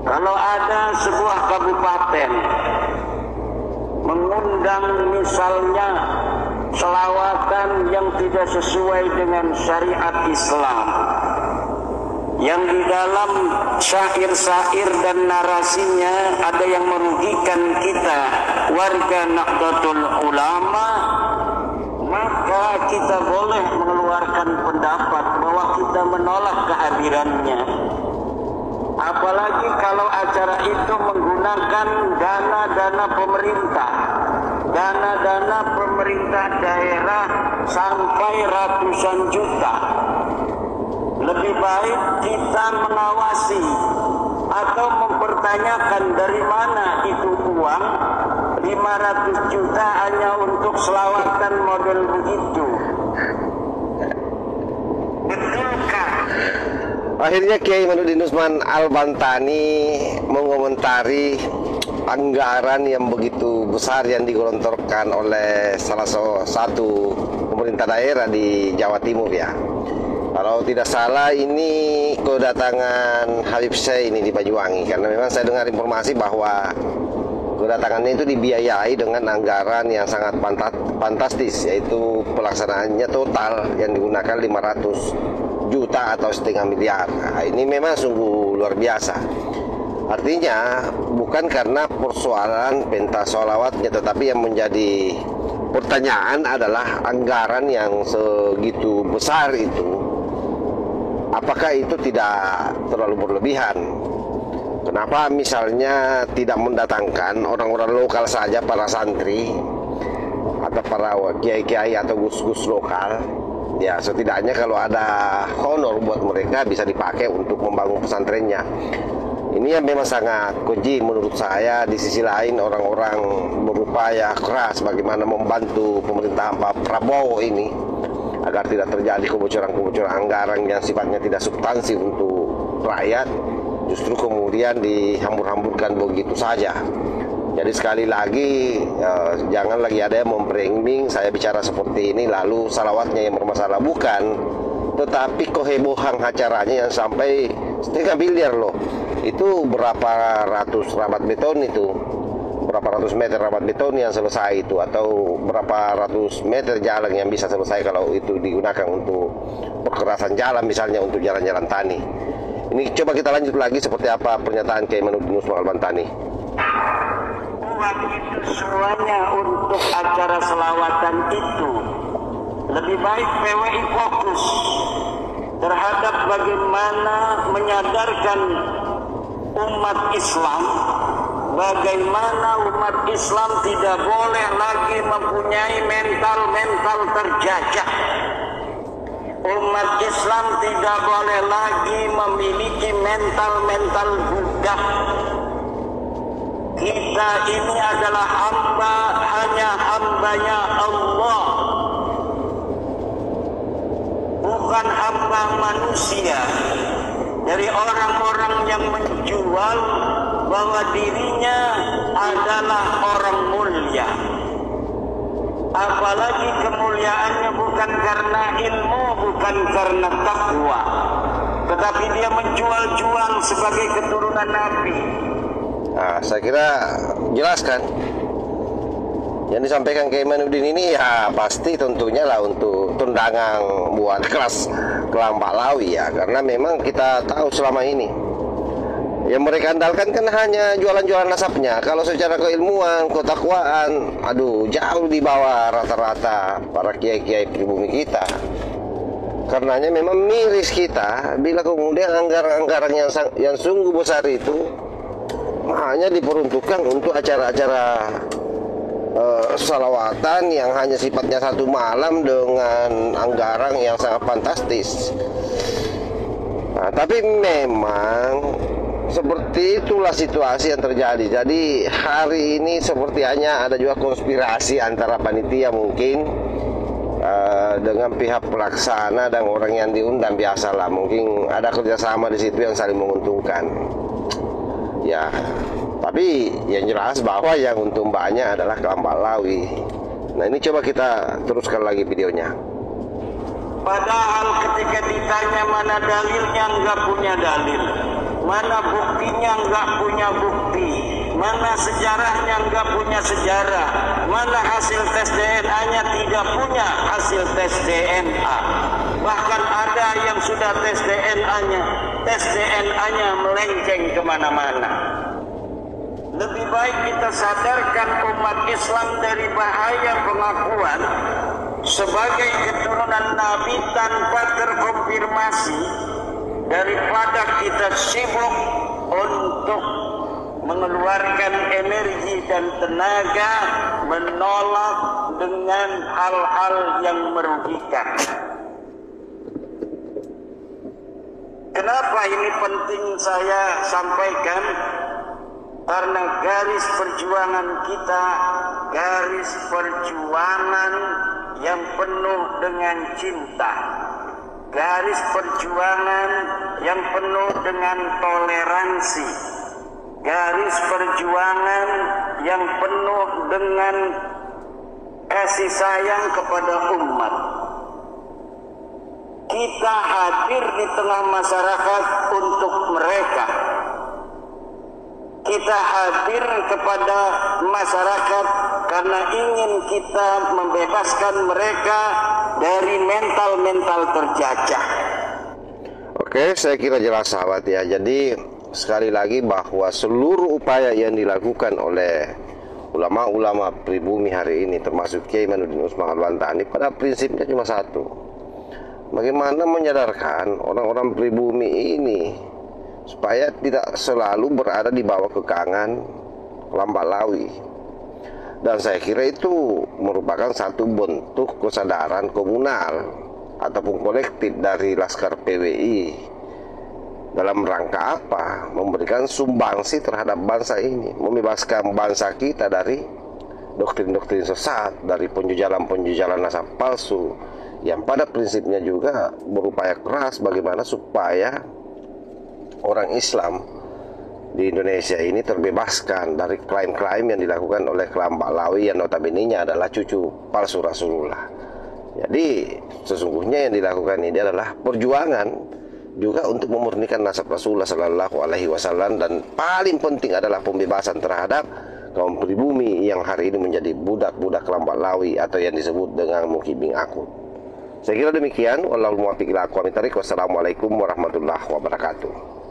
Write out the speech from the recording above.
Kalau ada sebuah kabupaten mengundang misalnya selawatan yang tidak sesuai dengan syariat Islam, yang di dalam syair-syair dan narasinya ada yang merugikan kita warga Nahdlatul Ulama, maka kita boleh mengeluarkan pendapat bahwa kita menolak kehadirannya. Apalagi kalau acara itu menggunakan dana-dana pemerintah, dana-dana pemerintah daerah sampai ratusan juta. Lebih baik kita mengawasi atau mempertanyakan dari mana itu uang 500 juta hanya untuk selawatan model begitu. Betulkah? Akhirnya Kiai Imanuddin Usman Al-Bantani mengomentari anggaran yang begitu besar yang digelontorkan oleh salah satu pemerintah daerah di Jawa Timur ya. Kalau tidak salah ini kedatangan Habib Syekh ini di Banyuwangi, karena memang saya dengar informasi bahwa kedatangannya itu dibiayai dengan anggaran yang sangat fantastis, yaitu pelaksanaannya total yang digunakan 500 juta atau setengah miliar. Nah, ini memang sungguh luar biasa. Artinya bukan karena persoalan pentas sholawatnya, tetapi yang menjadi pertanyaan adalah anggaran yang segitu besar itu, apakah itu tidak terlalu berlebihan? Kenapa misalnya tidak mendatangkan orang-orang lokal saja, para santri atau para kiai-kiai atau gus-gus lokal? Ya setidaknya kalau ada honor buat mereka bisa dipakai untuk membangun pesantrennya. Ini yang memang sangat keji menurut saya. Di sisi lain orang-orang berupaya keras bagaimana membantu pemerintahan Pak Prabowo ini agar tidak terjadi kebocoran-kebocoran anggaran yang sifatnya tidak substansi untuk rakyat, justru kemudian dihambur-hamburkan begitu saja. Jadi sekali lagi jangan lagi ada yang memframing saya bicara seperti ini lalu salawatnya yang bermasalah, bukan, tetapi kehebohan acaranya yang sampai setengah miliar loh. Itu berapa ratus rabat beton itu, berapa ratus meter rabat beton yang selesai itu, atau berapa ratus meter jalan yang bisa selesai kalau itu digunakan untuk perkerasan jalan, misalnya untuk jalan-jalan tani. Ini coba kita lanjut lagi seperti apa pernyataan Kiai Imanuddin Usman Al-Bantani. Uang itu semuanya untuk acara selawatan itu. Lebih baik PWI fokus terhadap bagaimana menyadarkan umat Islam, bagaimana umat Islam tidak boleh lagi mempunyai mental terjajah. Umat Islam tidak boleh lagi memiliki mental budak. Kita ini adalah hamba, hanya hambanya Allah, bukan hamba manusia. Dari orang-orang yang menjual bahwa dirinya adalah orang mulia, apalagi kemuliaannya bukan karena ilmu, bukan karena takwa, tetapi dia menjual-jual sebagai keturunan Nabi. Nah, saya kira jelaskan yang disampaikan Kiai Imanuddin ini ya pasti tentunya lah untuk tendangan buat kelas Kelang Pahlawi ya, karena memang kita tahu selama ini yang mereka andalkan kan hanya jualan-jualan nasabnya. Kalau secara keilmuan, ketakwaan, aduh jauh di bawah rata-rata para kiai-kiai pribumi kita. Karenanya memang miris kita bila kemudian anggaran-anggaran yang sungguh besar itu hanya diperuntukkan untuk acara-acara salawatan yang hanya sifatnya satu malam dengan anggaran yang sangat fantastis. Nah, tapi memang seperti itulah situasi yang terjadi. Jadi hari ini sepertinya ada juga konspirasi antara panitia mungkin dengan pihak pelaksana dan orang yang diundang, biasalah. Mungkin ada kerjasama di situ yang saling menguntungkan. Ya, tapi yang jelas bahwa yang untung banyak adalah Kelang Pahlawi. Nah ini coba kita teruskan lagi videonya. Padahal ketika ditanya mana dalilnya, nggak punya dalil. mana buktinya nggak punya bukti, mana sejarahnya nggak punya sejarah, mana hasil tes DNA-nya tidak punya hasil tes DNA. Bahkan ada yang sudah tes DNA-nya melenceng kemana-mana. Lebih baik kita sadarkan umat Islam dari bahaya pengakuan sebagai keturunan Nabi tanpa terkonfirmasi, daripada kita sibuk untuk mengeluarkan energi dan tenaga menolak dengan hal-hal yang merugikan. Kenapa ini penting saya sampaikan? Karena garis perjuangan kita, garis perjuangan yang penuh dengan cinta, garis perjuangan yang penuh dengan toleransi, garis perjuangan yang penuh dengan kasih sayang kepada umat. Kita hadir di tengah masyarakat untuk mereka. Kita hadir kepada masyarakat karena ingin kita membebaskan mereka dari mental-mental terjajah. Oke, saya kira jelas sahabat ya. Jadi sekali lagi bahwa seluruh upaya yang dilakukan oleh ulama-ulama pribumi hari ini, termasuk Kiai Imanuddin Usman Al-Bantani, pada prinsipnya cuma satu: bagaimana menyadarkan orang-orang pribumi ini supaya tidak selalu berada di bawah kekangan Lambat Lawi. Dan saya kira itu merupakan satu bentuk kesadaran komunal ataupun kolektif dari Laskar PWI dalam rangka apa? Memberikan sumbangsi terhadap bangsa ini, membebaskan bangsa kita dari doktrin-doktrin sesat, dari penjujalan-penjujalan nasab palsu, yang pada prinsipnya juga berupaya keras bagaimana supaya orang Islam di Indonesia ini terbebaskan dari klaim-klaim yang dilakukan oleh kelompok Lawi yang notabene-nya adalah cucu palsu Rasulullah. Jadi sesungguhnya yang dilakukan ini adalah perjuangan juga untuk memurnikan nasab Rasulullah Sallallahu Alaihi Wasallam, dan paling penting adalah pembebasan terhadap kaum pribumi yang hari ini menjadi budak-budak kelompok Lawi atau yang disebut dengan mukibing akut. Saya kira demikian. Wallahul muwaffiq ila aqwamit thariq. Wassalamualaikum warahmatullahi wabarakatuh.